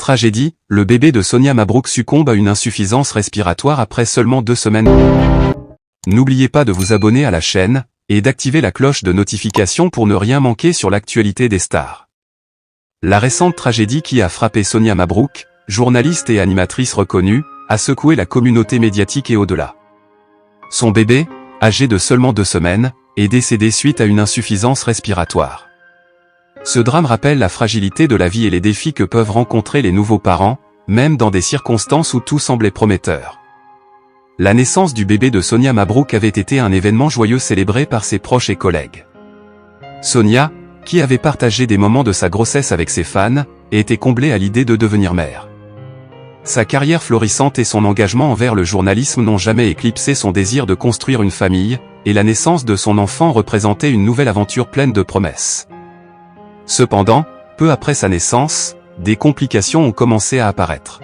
Tragédie, le bébé de Sonia Mabrouk succombe à une insuffisance respiratoire après seulement 2 semaines. N'oubliez pas de vous abonner à la chaîne, et d'activer la cloche de notification pour ne rien manquer sur l'actualité des stars. La récente tragédie qui a frappé Sonia Mabrouk, journaliste et animatrice reconnue, a secoué la communauté médiatique et au-delà. Son bébé, âgé de seulement 2 semaines, est décédé suite à une insuffisance respiratoire. Ce drame rappelle la fragilité de la vie et les défis que peuvent rencontrer les nouveaux parents, même dans des circonstances où tout semblait prometteur. La naissance du bébé de Sonia Mabrouk avait été un événement joyeux célébré par ses proches et collègues. Sonia, qui avait partagé des moments de sa grossesse avec ses fans, était comblée à l'idée de devenir mère. Sa carrière florissante et son engagement envers le journalisme n'ont jamais éclipsé son désir de construire une famille, et la naissance de son enfant représentait une nouvelle aventure pleine de promesses. Cependant, peu après sa naissance, des complications ont commencé à apparaître.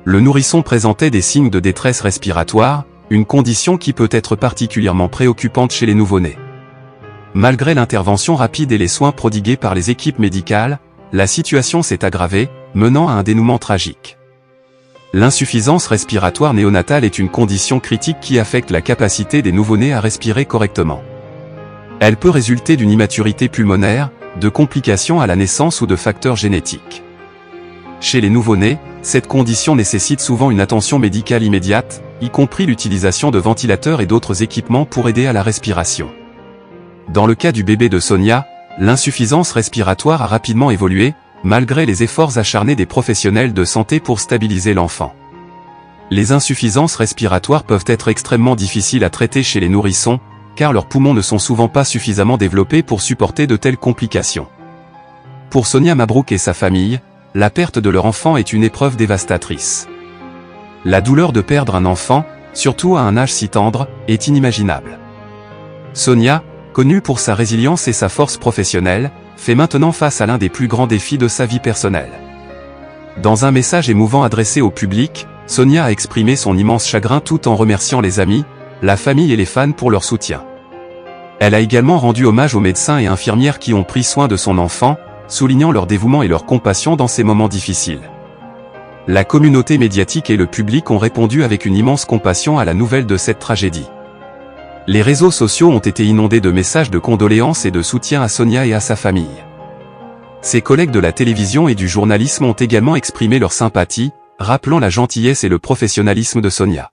Le nourrisson présentait des signes de détresse respiratoire, une condition qui peut être particulièrement préoccupante chez les nouveau-nés. Malgré l'intervention rapide et les soins prodigués par les équipes médicales, la situation s'est aggravée, menant à un dénouement tragique. L'insuffisance respiratoire néonatale est une condition critique qui affecte la capacité des nouveau-nés à respirer correctement. Elle peut résulter d'une immaturité pulmonaire, de complications à la naissance ou de facteurs génétiques. Chez les nouveau-nés, cette condition nécessite souvent une attention médicale immédiate, y compris l'utilisation de ventilateurs et d'autres équipements pour aider à la respiration. Dans le cas du bébé de Sonia, l'insuffisance respiratoire a rapidement évolué, malgré les efforts acharnés des professionnels de santé pour stabiliser l'enfant. Les insuffisances respiratoires peuvent être extrêmement difficiles à traiter chez les nourrissons, car leurs poumons ne sont souvent pas suffisamment développés pour supporter de telles complications. Pour Sonia Mabrouk et sa famille, la perte de leur enfant est une épreuve dévastatrice. La douleur de perdre un enfant, surtout à un âge si tendre, est inimaginable. Sonia, connue pour sa résilience et sa force professionnelle, fait maintenant face à l'un des plus grands défis de sa vie personnelle. Dans un message émouvant adressé au public, Sonia a exprimé son immense chagrin tout en remerciant les amis, la famille et les fans pour leur soutien. Elle a également rendu hommage aux médecins et infirmières qui ont pris soin de son enfant, soulignant leur dévouement et leur compassion dans ces moments difficiles. La communauté médiatique et le public ont répondu avec une immense compassion à la nouvelle de cette tragédie. Les réseaux sociaux ont été inondés de messages de condoléances et de soutien à Sonia et à sa famille. Ses collègues de la télévision et du journalisme ont également exprimé leur sympathie, rappelant la gentillesse et le professionnalisme de Sonia.